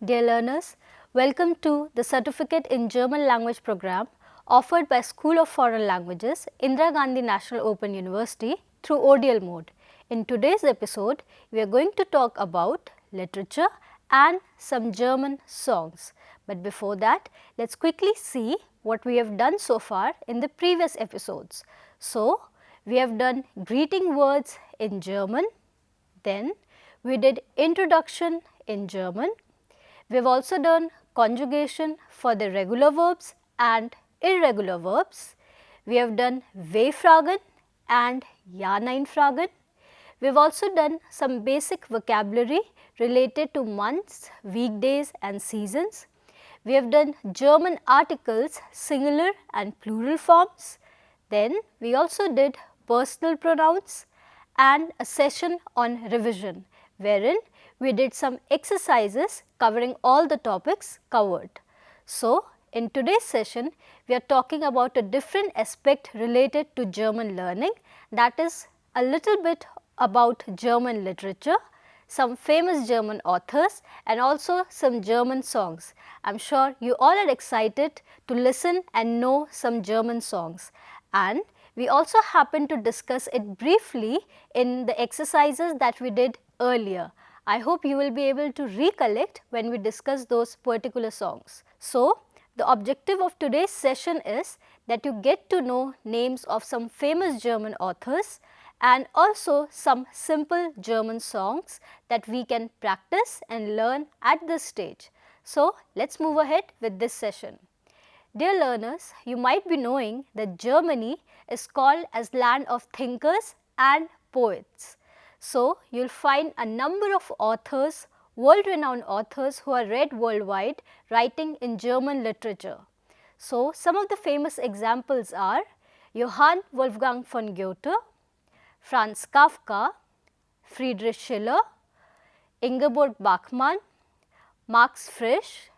Dear learners, welcome to the Certificate in German Language program offered by School of Foreign Languages, Indira Gandhi National Open University through ODL mode. In today's episode, we are going to talk about literature and some German songs. But before that, let's quickly see what we have done so far in the previous episodes. So, we have done greeting words in German, then we did introduction in German. We have also done conjugation for the regular verbs and irregular verbs. We have done Wehfragen and Ja-Nein-Fragen. We have also done some basic vocabulary related to months, weekdays and seasons. We have done German articles, singular and plural forms. Then we also did personal pronouns and a session on revision, wherein we did some exercises covering all the topics covered. So, in today's session, we are talking about a different aspect related to German learning, that is a little bit about German literature, some famous German authors and also some German songs. I am sure you all are excited to listen and know some German songs, and we also happen to discuss it briefly in the exercises that we did earlier. I hope you will be able to recollect when we discuss those particular songs. So, the objective of today's session is that you get to know names of some famous German authors and also some simple German songs that we can practice and learn at this stage. So, let's move ahead with this session. Dear learners, you might be knowing that Germany is called as land of thinkers and poets. So, you will find a number of authors, world renowned authors who are read worldwide writing in German literature. So, some of the famous examples are Johann Wolfgang von Goethe, Franz Kafka, Friedrich Schiller, Ingeborg Bachmann, Max Frisch,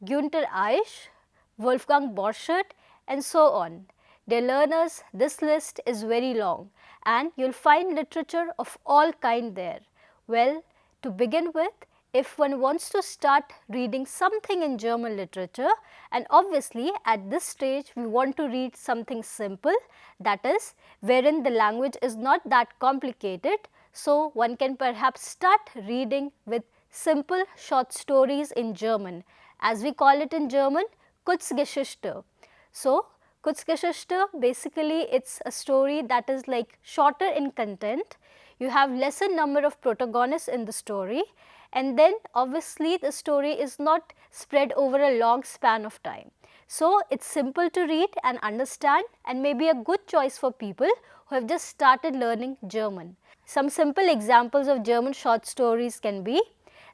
Günter Eich, Wolfgang Borchardt and so on. Dear learners, this list is very long and you will find literature of all kind there. Well, to begin with, if one wants to start reading something in German literature, and obviously at this stage we want to read something simple, that is wherein the language is not that complicated, so one can perhaps start reading with simple short stories in German, as we call it in German, Kurzgeschichte. So, Kurzgeschichte, basically it's a story that is like shorter in content. You have lesser number of protagonists in the story, and then obviously the story is not spread over a long span of time. So, it's simple to read and understand and may be a good choice for people who have just started learning German. Some simple examples of German short stories can be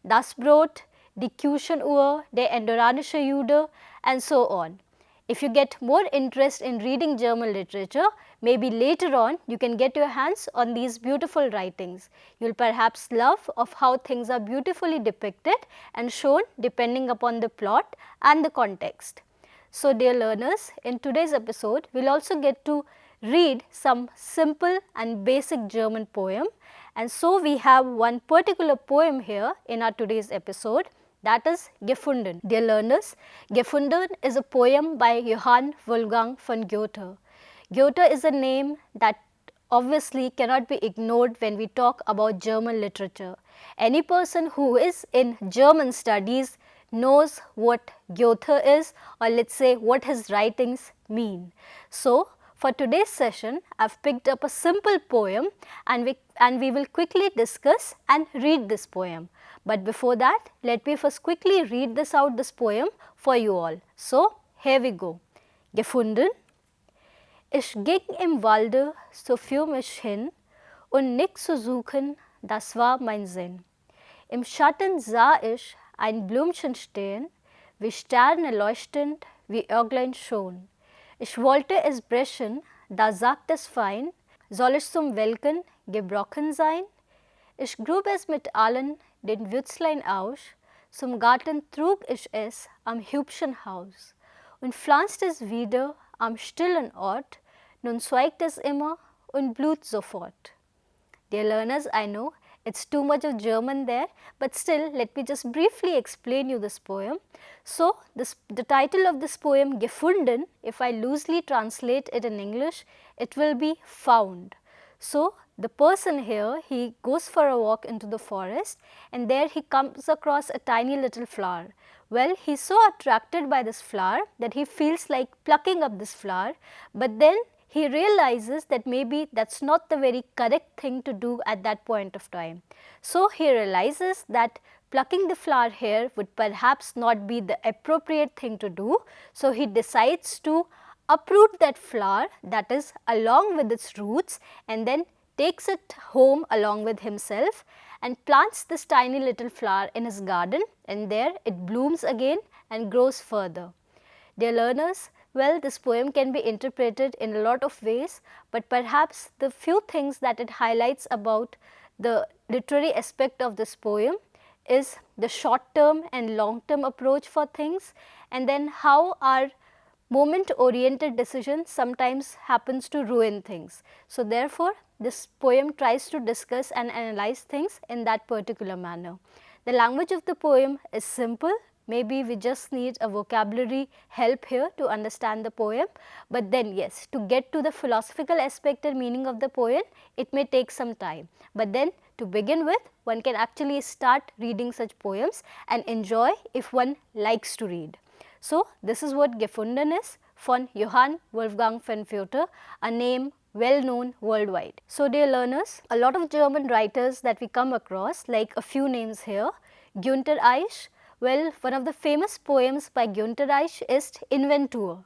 Das Brot, Die Küchenuhr, Der Endoranische Jude and so on. If you get more interest in reading German literature, maybe later on you can get your hands on these beautiful writings. You will perhaps love of how things are beautifully depicted and shown depending upon the plot and the context. So, dear learners, in today's episode, we will also get to read some simple and basic German poem, and so we have one particular poem here in our today's episode, that is Gefunden. Dear learners, Gefunden is a poem by Johann Wolfgang von Goethe. Goethe is a name that obviously cannot be ignored when we talk about German literature. Any person who is in German studies knows what Goethe is, or let us say what his writings mean. So, for today's session, I have picked up a simple poem and we will quickly discuss and read this poem. But before that, let me first quickly read this poem for you all. So, here we go. Gefunden. Ich ging im Walde so für mich hin und nix zu suchen, das war mein Sinn. Im Schatten sah ich ein Blümchen stehen, wie Sterne leuchtend, wie Äuglein schon. Ich wollte es brechen, da sagt es fein, soll ich zum Welken gebrochen sein? Ich grub es mit allen den Würzlein aus, zum Garten trug ich es am hübschen Haus und pflanzt es wieder am stillen Ort, nun zweigt es immer und blüht sofort. Dear learners, I know it's too much of German there, but still let me just briefly explain you this poem. So, the title of this poem, Gefunden, if I loosely translate it in English, it will be found. So, the person here, he goes for a walk into the forest and there he comes across a tiny little flower. Well, he's so attracted by this flower that he feels like plucking up this flower, but then he realizes that maybe that's not the very correct thing to do at that point of time. So, he realizes that plucking the flower here would perhaps not be the appropriate thing to do. So, he decides to uproot that flower, that is along with its roots, and then takes it home along with himself and plants this tiny little flower in his garden, and there it blooms again and grows further. Dear learners, well, this poem can be interpreted in a lot of ways, but perhaps the few things that it highlights about the literary aspect of this poem is the short term and long term approach for things, and then how our moment oriented decision sometimes happens to ruin things. So, therefore, this poem tries to discuss and analyze things in that particular manner. The language of the poem is simple. Maybe we just need a vocabulary help here to understand the poem, but then yes, to get to the philosophical aspect and meaning of the poem, it may take some time. But then to begin with, one can actually start reading such poems and enjoy if one likes to read. So, this is what Gefunden is von Johann Wolfgang von Goethe, a name well known worldwide. So, dear learners, a lot of German writers that we come across, like a few names here, Günter Eich. Well, one of the famous poems by Günter Eich is Inventur.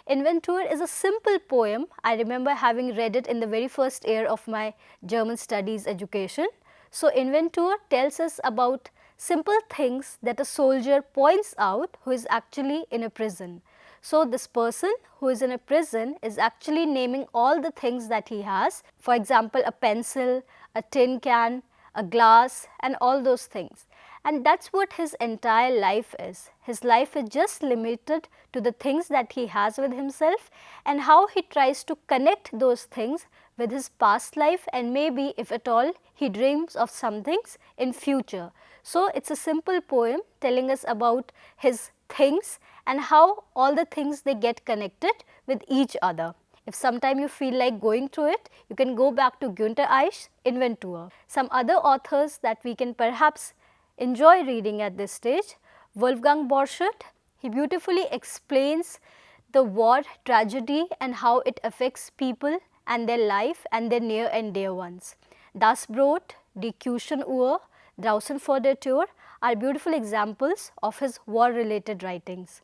Inventur is a simple poem. I remember having read it in the very first year of my German studies education. So, Inventur tells us about simple things that a soldier points out who is actually in a prison. So, this person who is in a prison is actually naming all the things that he has, for example, a pencil, a tin can, a glass, and all those things. And that is what his entire life is. His life is just limited to the things that he has with himself and how he tries to connect those things with his past life, and maybe if at all he dreams of some things in future. So, it is a simple poem telling us about his things and how all the things they get connected with each other. If sometime you feel like going through it, you can go back to Günter Eich's Inventur. Some other authors that we can perhaps enjoy reading at this stage, Wolfgang Borchardt, he beautifully explains the war tragedy and how it affects people and their life and their near and dear ones. Das Brot, Die Küchenuhr, Draußen vor der Tür are beautiful examples of his war related writings.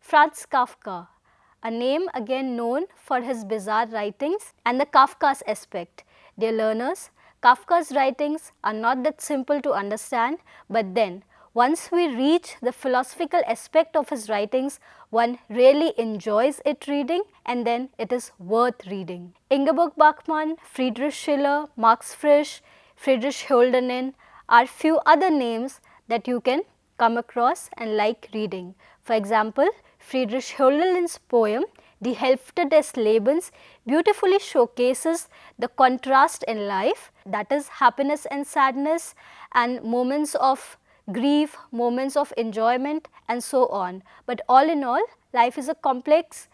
Franz Kafka, a name again known for his bizarre writings and the Kafka's aspect. Dear learners, Kafka's writings are not that simple to understand, but then once we reach the philosophical aspect of his writings, one really enjoys it reading, and then it is worth reading. Ingeborg Bachmann, Friedrich Schiller, Max Frisch, Friedrich Hölderlin are few other names that you can come across and like reading. For example, Friedrich Hölderlin's poem Die Hälfte des Lebens beautifully showcases the contrast in life, that is happiness and sadness and moments of grief, moments of enjoyment and so on. But all in all, life is a complex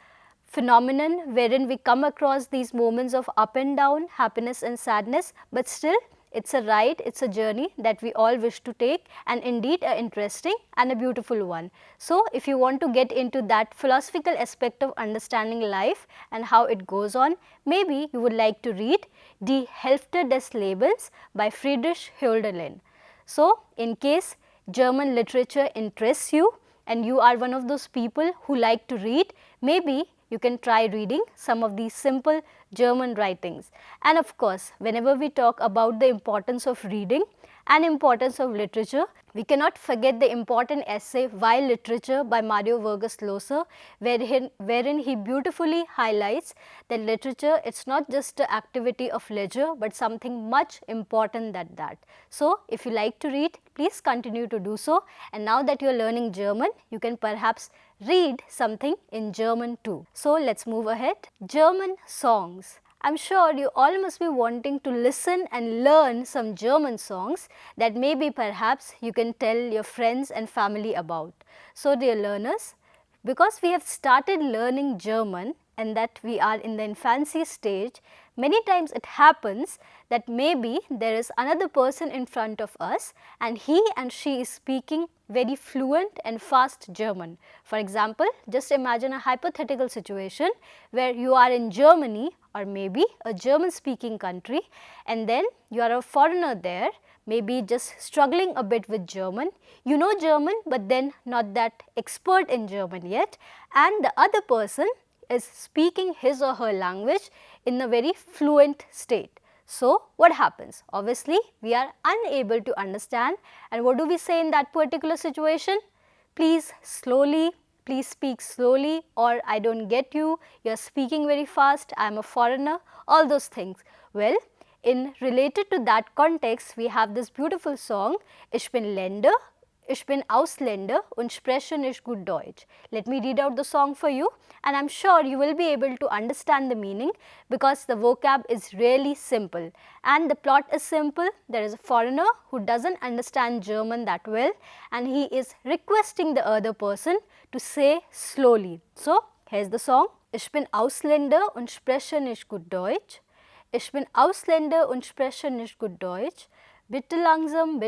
phenomenon wherein we come across these moments of up and down, happiness and sadness, but still it is a ride, it is a journey that we all wish to take, and indeed a interesting and a beautiful one. So, if you want to get into that philosophical aspect of understanding life and how it goes on, maybe you would like to read Die Hälfte des Lebens by Friedrich Hölderlin. So, in case German literature interests you and you are one of those people who like to read, maybe you can try reading some of these simple German writings. And of course, whenever we talk about the importance of reading and importance of literature, we cannot forget the important essay Why Literature by Mario Vargas Llosa, wherein he beautifully highlights that literature is not just an activity of leisure, but something much important than that. So, if you like to read, please continue to do so, and now that you are learning German, you can perhaps read something in German too. So, let us move ahead. German songs. I'm sure you all must be wanting to listen and learn some German songs that maybe perhaps you can tell your friends and family about. So dear learners, because we have started learning German and that we are in the infancy stage, many times it happens that maybe there is another person in front of us and he and she is speaking very fluent and fast German. For example, just imagine a hypothetical situation where you are in Germany or maybe a German speaking country and then you are a foreigner there, maybe just struggling a bit with German. You know German but then not that expert in German yet, and the other person is speaking his or her language in a very fluent state. So what happens? Obviously, we are unable to understand, and what do we say in that particular situation? Please slowly, please speak slowly, or I don't get you, you are speaking very fast, I am a foreigner, all those things. Well, in related to that context, we have this beautiful song, Ich bin Länder, Ich bin Ausländer und spreche nicht gut Deutsch. Let me read out the song for you, and I am sure you will be able to understand the meaning because the vocab is really simple and the plot is simple. There is a foreigner who doesn't understand German that well and he is requesting the other person to say slowly. So, here's the song. Ich bin Ausländer und spreche nicht gut Deutsch. Ich bin Ausländer und spreche nicht gut Deutsch. Bitte langsam,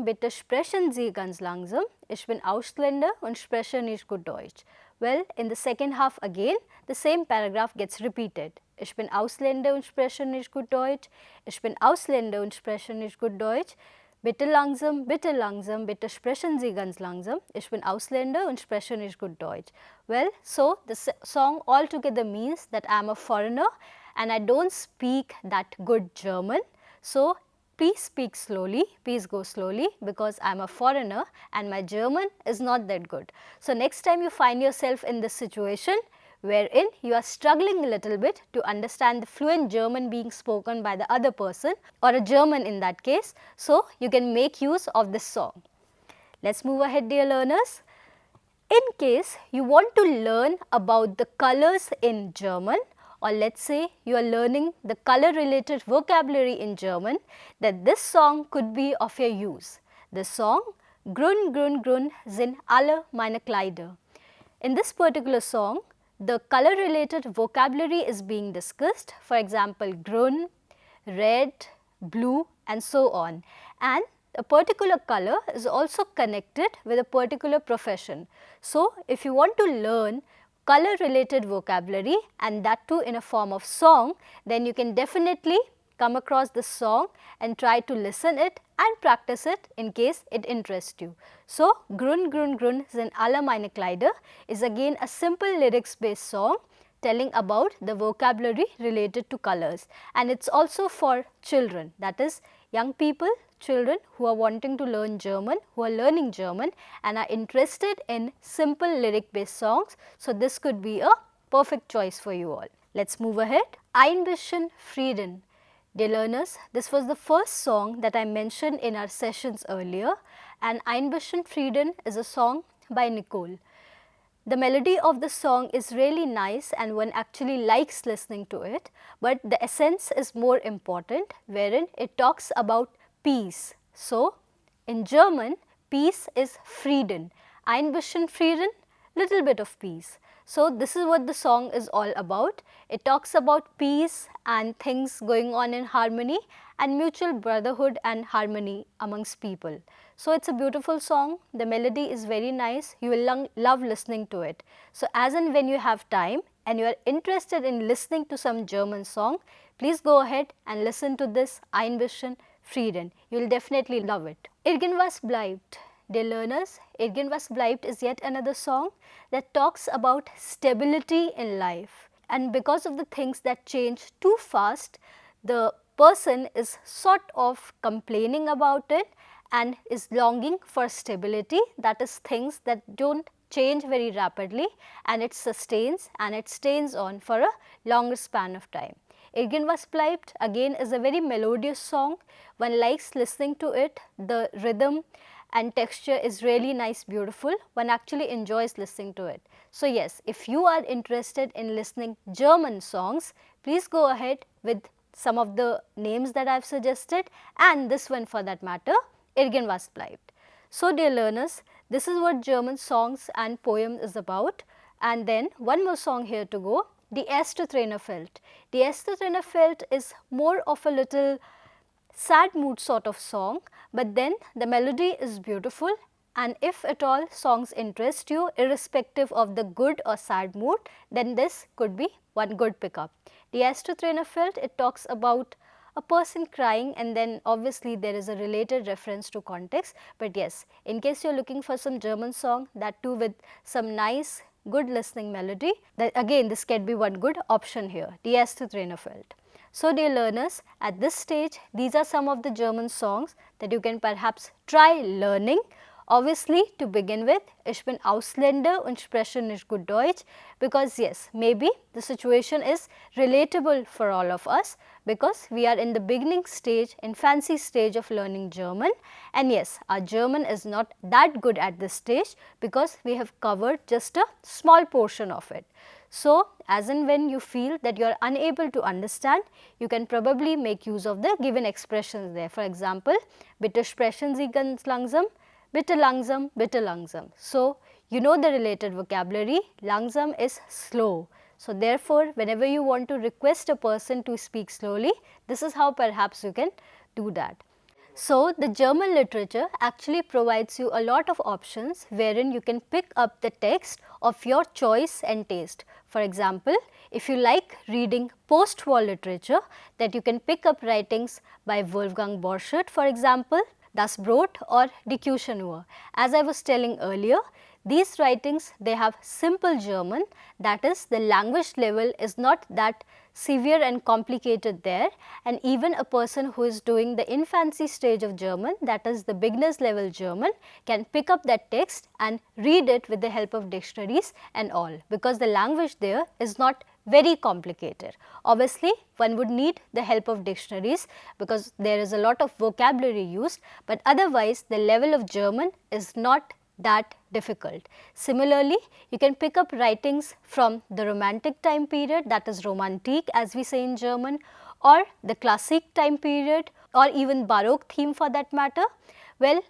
bitte sprechen Sie ganz langsam. Ich bin Ausländer und spreche nicht gut Deutsch. Well, in the second half again, the same paragraph gets repeated. Ich bin Ausländer und spreche nicht gut Deutsch. Ich bin Ausländer und spreche nicht gut Deutsch. Bitte langsam, bitte sprechen Sie ganz langsam. Ich bin Ausländer und spreche nicht gut Deutsch. Well, so the song altogether means that I am a foreigner and I don't speak that good German. So, please speak slowly, please go slowly because I am a foreigner and my German is not that good. So, next time you find yourself in this situation wherein you are struggling a little bit to understand the fluent German being spoken by the other person or a German in that case, so you can make use of this song. Let's move ahead, dear learners. In case you want to learn about the colors in German, or let's say you are learning the color related vocabulary in German, then this song could be of your use. The song Grün, grün, grün sind alle meine Kleider. In this particular song, the color related vocabulary is being discussed, for example, grün, red, blue and so on, and a particular color is also connected with a particular profession. So, if you want to learn color related vocabulary and that too in a form of song, then you can definitely come across this song and try to listen it and practice it in case it interests you. So, Grün, grün, grün sind alle meine Kleider is again a simple lyrics based song telling about the vocabulary related to colors, and it is also for children, that is young people, children who are wanting to learn German, who are learning German and are interested in simple lyric based songs. So, this could be a perfect choice for you all. Let's move ahead. Ein bisschen Frieden. Dear learners, this was the first song that I mentioned in our sessions earlier, and Ein bisschen Frieden is a song by Nicole. The melody of the song is really nice and one actually likes listening to it, but the essence is more important wherein it talks about peace. So, in German, peace is Frieden. Ein bisschen Frieden, little bit of peace. So, this is what the song is all about. It talks about peace and things going on in harmony and mutual brotherhood and harmony amongst people. So, it is a beautiful song, the melody is very nice, you will love listening to it. So, as and when you have time and you are interested in listening to some German song, please go ahead and listen to this Ein bisschen Frieden. You will definitely love it. Irgendwas bleibt. Dear learners, Irgendwas bleibt is yet another song that talks about stability in life, and because of the things that change too fast, the person is sort of complaining about it and is longing for stability, that is things that don't change very rapidly and it sustains and it stays on for a longer span of time. Irgendwas bleibt again is a very melodious song, one likes listening to it, the rhythm and texture is really nice, beautiful, one actually enjoys listening to it. So yes, if you are interested in listening German songs, please go ahead with some of the names that I have suggested, and this one for that matter, Irgendwas bleibt. So dear learners, this is what German songs and poem is about, and then one more song here to go, Die erste Träne fällt. Die erste Träne fällt is more of a little sad mood sort of song, but then the melody is beautiful, and if at all songs interest you irrespective of the good or sad mood, then this could be one good pickup. Die erste Träne fällt, it talks about a person crying, and then obviously there is a related reference to context, but yes, in case you are looking for some German song, that too with some nice good listening melody, that again this can be one good option here, Die erste Träne fällt. So dear learners, at this stage these are some of the German songs that you can perhaps try learning. Obviously, to begin with, ich bin Ausländer und spreche nicht gut Deutsch, because yes, maybe the situation is relatable for all of us, because we are in the beginning stage, infancy stage of learning German, and yes, our German is not that good at this stage because we have covered just a small portion of it. So, as and when you feel that you are unable to understand, you can probably make use of the given expressions there. For example, bitte sprechen Sie ganz langsam, bitte langsam, bitte langsam. So, you know the related vocabulary, langsam is slow. So, therefore, whenever you want to request a person to speak slowly, this is how perhaps you can do that. So, the German literature actually provides you a lot of options wherein you can pick up the text of your choice and taste. For example, if you like reading post-war literature, that you can pick up writings by Wolfgang Borchardt, for example, Das Brot or Die Küchenuhr. As I was telling earlier, these writings, they have simple German, that is the language level is not that severe and complicated there, and even a person who is doing the infancy stage of German, that is the beginners level German, can pick up that text and read it with the help of dictionaries and all, because the language there is not very complicated. Obviously, one would need the help of dictionaries because there is a lot of vocabulary used, but otherwise the level of German is not that difficult. Similarly, you can pick up writings from the Romantic time period, that is Romantik as we say in German, or the Classic time period, or even Baroque theme for that matter. Well,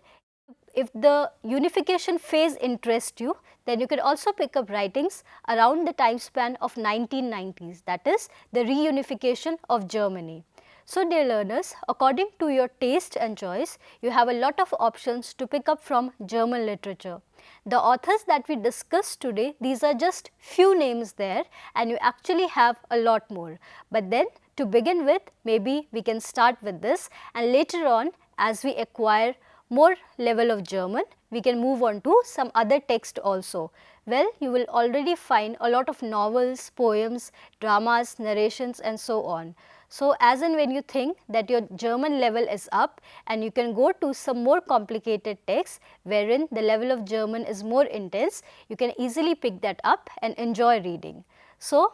if the unification phase interests you, then you can also pick up writings around the time span of 1990s, that is the reunification of Germany. So dear learners, according to your taste and choice, you have a lot of options to pick up from German literature. The authors that we discussed today, these are just few names there, and you actually have a lot more. But then to begin with, maybe we can start with this, and later on as we acquire more level of German, we can move on to some other text also. Well, you will already find a lot of novels, poems, dramas, narrations and so on. So, as and when you think that your German level is up and you can go to some more complicated texts wherein the level of German is more intense, you can easily pick that up and enjoy reading. So,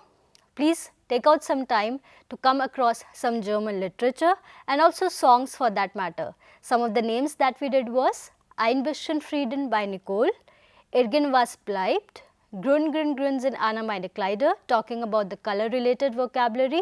please take out some time to come across some German literature and also songs for that matter. Some of the names that we did was Ein bisschen Frieden by Nicole, Irgendwas bleibt, Grün, Grün, Grün sind Anna meine Kleider, talking about the color related vocabulary,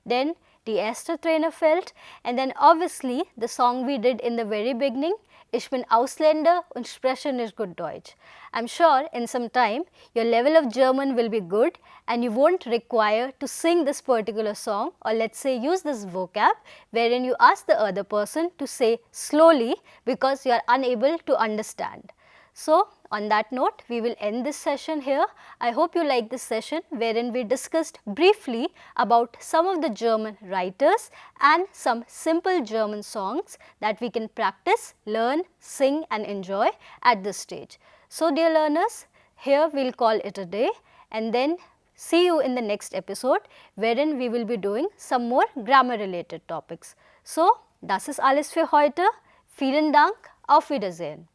then Die erste Träne fällt, and then obviously the song we did in the very beginning, Ich bin Ausländer und spreche nicht gut Deutsch. I am sure in some time your level of German will be good and you won't require to sing this particular song, or let us say use this vocab wherein you ask the other person to say slowly because you are unable to understand. So, on that note, we will end this session here. I hope you liked this session wherein we discussed briefly about some of the German writers and some simple German songs that we can practice, learn, sing and enjoy at this stage. So, dear learners, here we will call it a day and then see you in the next episode wherein we will be doing some more grammar related topics. So, das ist alles für heute. Vielen Dank. Auf Wiedersehen.